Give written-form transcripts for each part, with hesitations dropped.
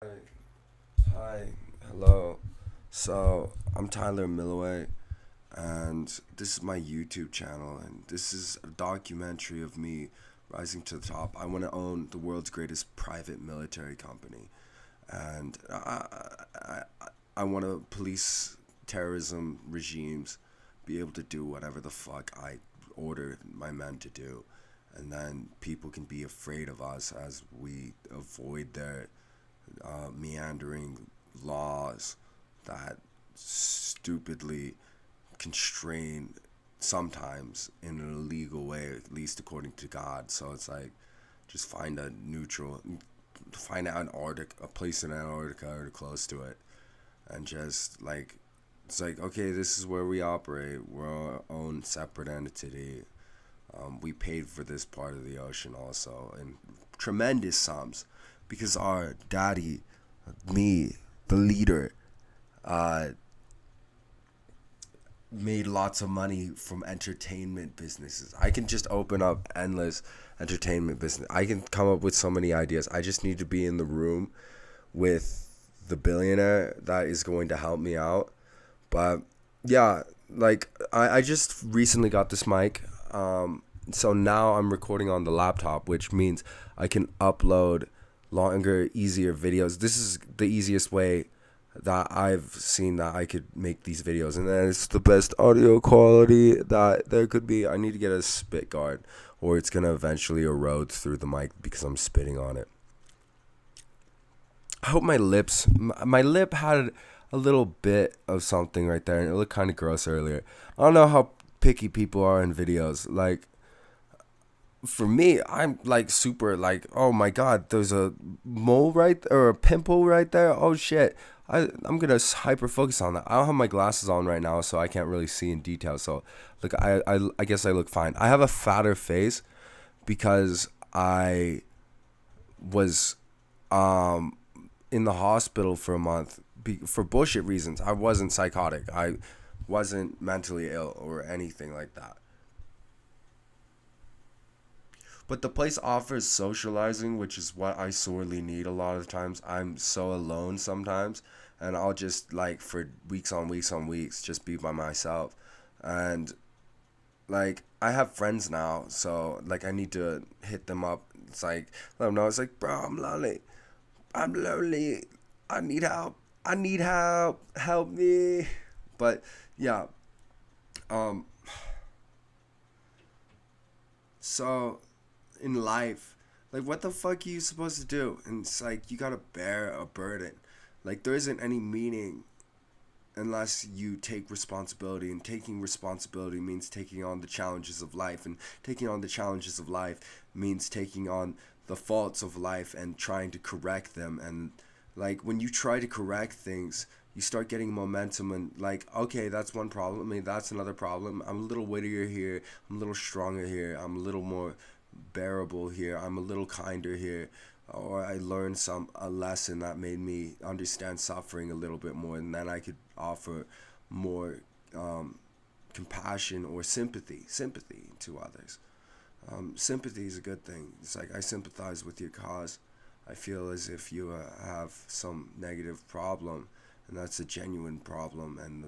Hi, hi, hello. So I'm Tyler Milloway, and this is my YouTube channel, and this is a documentary of me rising to the top. I want to own the world's greatest private military company, and I want to police terrorism regimes, be able to do whatever the fuck I order my men to do, and then people can be afraid of us as we avoid their meandering laws that stupidly constrain sometimes in an illegal way, at least according to God. So it's like just find a neutral, find out a place in Antarctica or close to it, and just like it's like okay, this is where we operate. We're our own separate entity. We paid for this part of the ocean also in tremendous sums because our daddy, me, the leader, uh, made lots of money from entertainment businesses. I can just open up endless entertainment business. I can come up with so many ideas. I just need to be in the room with the billionaire that is going to help me out. But yeah, like I just recently got this mic. So now I'm recording on the laptop, which means I can upload longer, easier videos. This is the easiest way that I've seen that I could make these videos, and then it's the best audio quality that there could be. I need to get a spit guard, or it's gonna eventually erode through the mic because I'm spitting on it. I hope my lip had a little bit of something right there, and it looked kind of gross earlier. I don't know how picky people are in videos. Like for me, I'm like super like, oh my god, there's a mole right or a pimple right there. Oh shit. I'm gonna hyper focus on that. I don't have my glasses on right now, so I can't really see in detail. So, look, I guess I look fine. I have a fatter face because I was um in the hospital for a month for bullshit reasons. I wasn't psychotic. I wasn't mentally ill or anything like that. But the place offers socializing, which is what I sorely need a lot of times. I'm so alone sometimes, and I'll just like for weeks on weeks on weeks just be by myself. And like I have friends now, so like I need to hit them up. It's like let them know. It's like, bro, I'm lonely. I'm lonely. I need help. I need help. Help me. But yeah, um, so in life, like what the fuck are you supposed to do? And it's like you gotta bear a burden. Like there isn't any meaning unless you take responsibility, and taking responsibility means taking on the challenges of life, and taking on the challenges of life means taking on the faults of life and trying to correct them. And like when you try to correct things, you start getting momentum, and like okay, that's one problem. I mean, that's another problem. I'm a little wittier here. I'm a little stronger here. I'm a little more bearable here. I'm a little kinder here. Or I learned a lesson that made me understand suffering a little bit more, and then I could offer more um, compassion or sympathy to others. Sympathy is a good thing. It's like I sympathize with your cause. I feel as if you have some negative problem, and that's a genuine problem, and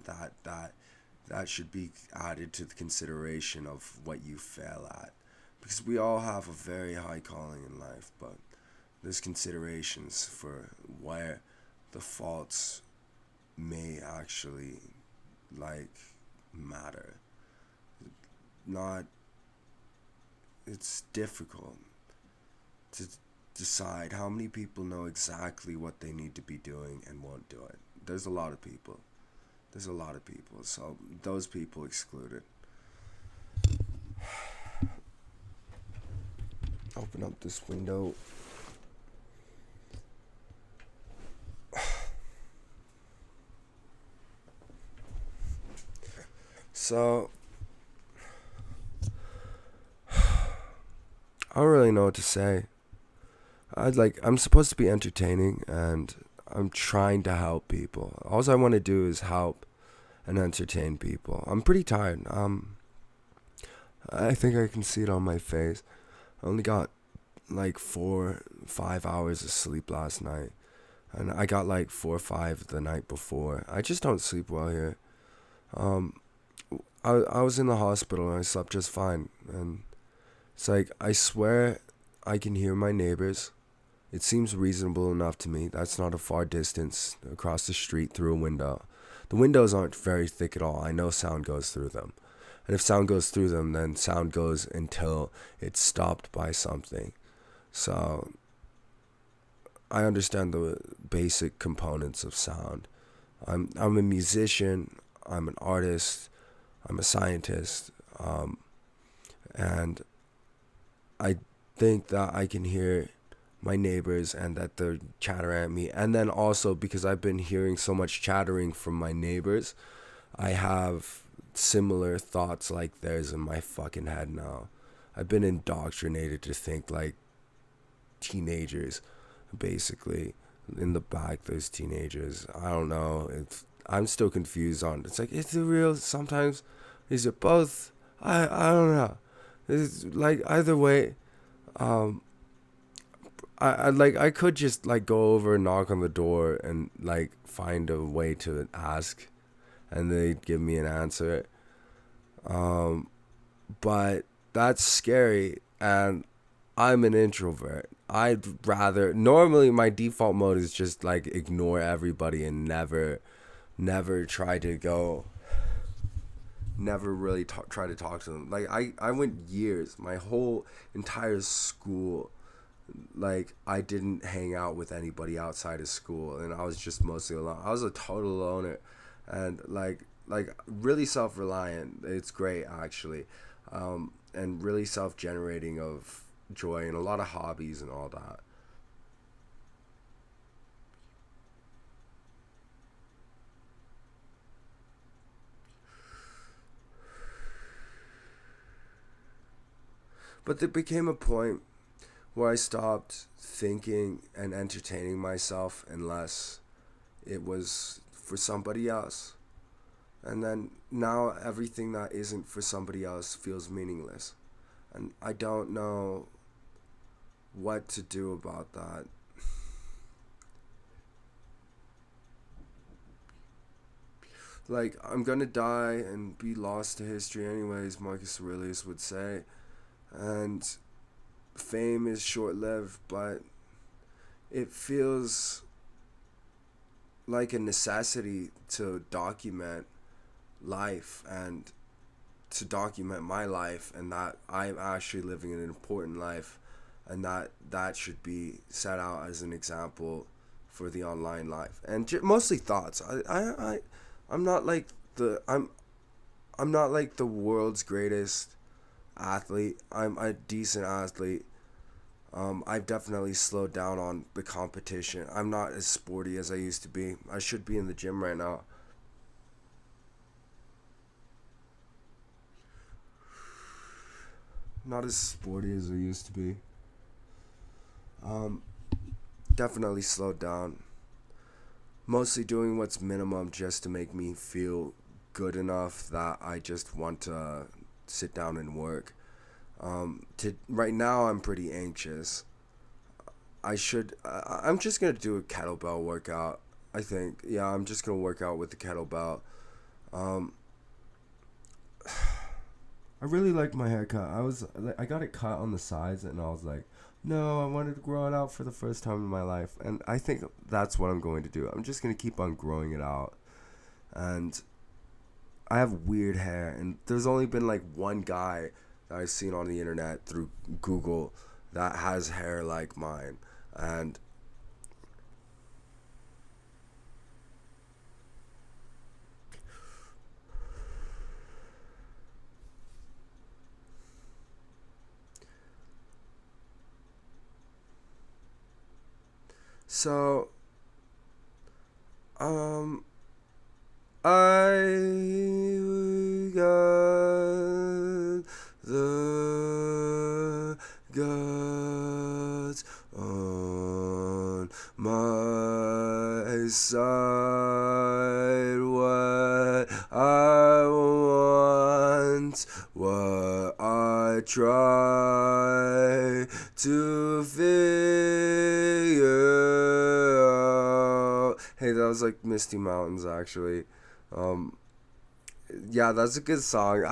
that should be added to the consideration of what you fail at, because we all have a very high calling in life, but there's considerations for where the faults may actually like matter. Not It's difficult to decide how many people know exactly what they need to be doing and won't do it. There's a lot of people. There's a lot of people. So those people excluded. Open up this window. So I don't really know what to say. I'm supposed to be entertaining, and I'm trying to help people. All I want to do is help and entertain people. I'm pretty tired. I think I can see it on my face. I only got like 4, 5 hours of sleep last night. and I got like 4 or 5 the night before. I just don't sleep well here. Um, I was in the hospital and I slept just fine, and it's like I swear I can hear my neighbors. It seems reasonable enough to me. That's not a far distance across the street through a window. The windows aren't very thick at all. I know sound goes through them. And if sound goes through them, then sound goes until it's stopped by something. So I understand the basic components of sound. I'm a musician, I'm an artist, I'm a scientist, and I think that I can hear my neighbors and that they're chattering at me. And then also because I've been hearing so much chattering from my neighbors, I have similar thoughts like theirs in my fucking head now. I've been indoctrinated to think like teenagers, basically. In the back, there's teenagers. I don't know. I'm still confused on. It's like, is it real? Sometimes, is it both? I don't know. It's like either way. Um, I could just like go over and knock on the door and like find a way to ask, and they'd give me an answer. Um, but that's scary, and I'm an introvert. I'd rather normally my default mode is just like ignore everybody and never try to go never really try to talk to them. Like I went years, my whole entire school, like I didn't hang out with anybody outside of school, and I was just mostly alone. I was a total loner, and like really self-reliant. It's great actually, and really self-generating of joy and a lot of hobbies and all that. But there became a point where I stopped thinking and entertaining myself unless it was for somebody else. And then now everything that isn't for somebody else feels meaningless. And I don't know what to do about that. Like, I'm gonna die and be lost to history anyways, Marcus Aurelius would say. And fame is short lived, but it feels like a necessity to document life and to document my life, and that I'm actually living an important life, and that should be set out as an example for the online life. And mostly thoughts. I'm not like the I'm not like the world's greatest athlete. I'm a decent athlete. I've definitely slowed down on the competition. I'm not as sporty as I used to be. I should be in the gym right now. Not as sporty as I used to be. Um, Definitely slowed down. Mostly doing what's minimum just to make me feel good enough that I just want to sit down and work. To right now, I'm pretty anxious. I'm just gonna do a kettlebell workout. I think. Yeah, I'm just gonna work out with the kettlebell. Um, I really like my haircut. I got it cut on the sides, and I was like, no, I wanted to grow it out for the first time in my life, and I think that's what I'm going to do. I'm just gonna keep on growing it out, and I have weird hair, and there's only been like one guy that I've seen on the internet through Google that has hair like mine, and so um I got the gods on my side. What I want, what I try to figure Hey, that was like Misty Mountains actually. Um, yeah, that's a good song.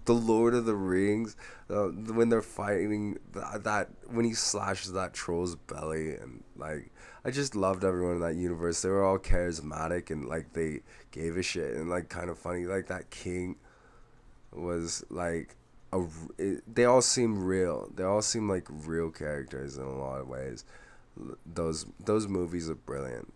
The Lord of the Rings, when they're fighting that when he slashes that troll's belly, and like I just loved everyone in that universe. They were all charismatic and like they gave a shit and like kind of funny. Like that king was like they all seem real. They all seem like real characters in a lot of ways. Those movies are brilliant.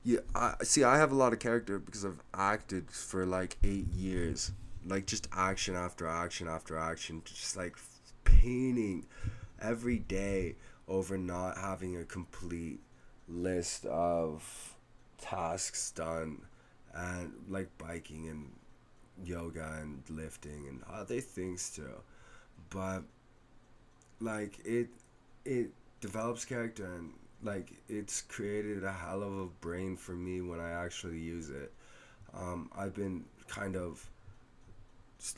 Yeah, I see. I have a lot of character because I've acted for like 8 years, like just action after action after action, just like painting every day over not having a complete list of tasks done, and like biking and yoga and lifting and other things too. But like it develops character, and like it's created a hell of a brain for me when I actually use it. I've been kind of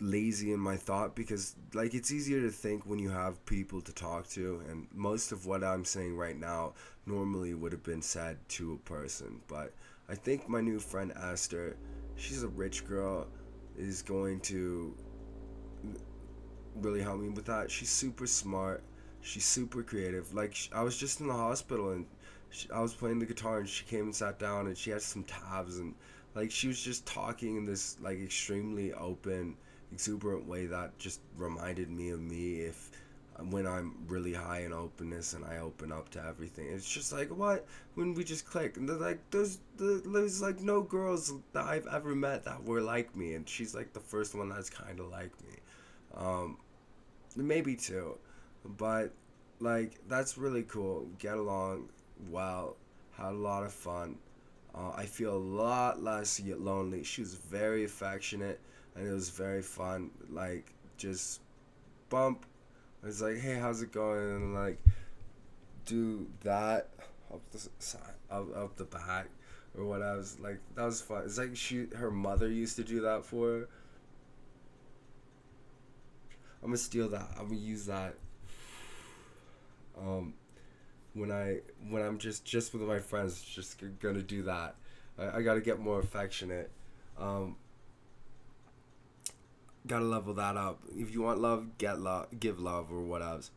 lazy in my thought because like it's easier to think when you have people to talk to, and most of what I'm saying right now normally would have been said to a person. But I think my new friend Esther, she's a rich girl, is going to really helped me with that. She's super smart. She's super creative. Like I was just in the hospital, and I was playing the guitar, and she came and sat down, and she had some tabs, and like she was just talking in this like extremely open, exuberant way that just reminded me of me if when I'm really high in openness and I open up to everything. It's just like what when we just click, and they're like there's like no girls that I've ever met that were like me, and she's like the first one that's kind of like me. Um, Maybe two, but like that's really cool. Get along well, had a lot of fun. I feel a lot less lonely. She was very affectionate, and it was very fun. Like just bump. I was like, hey, how's it going? And like do that up the side, up the back, or what. I was like, that was fun. It's like her mother used to do that for her. I'm gonna steal that. I'm gonna use that. Um, when I'm just with my friends, just gonna do that. I gotta get more affectionate. Um, gotta level that up. If you want love, get love, give love, or what else.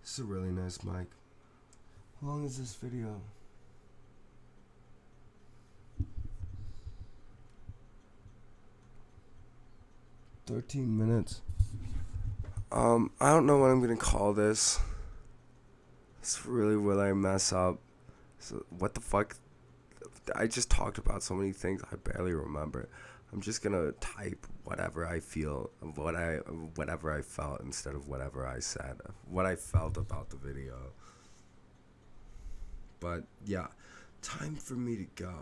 This is a really nice mic. How long is this video? 13 minutes. I don't know what I'm gonna call this. It's really will I mess up. So what the fuck? I just talked about so many things I barely remember. I'm just gonna type whatever I feel, whatever I felt instead of whatever I said, what I felt about the video. But yeah, time for me to go.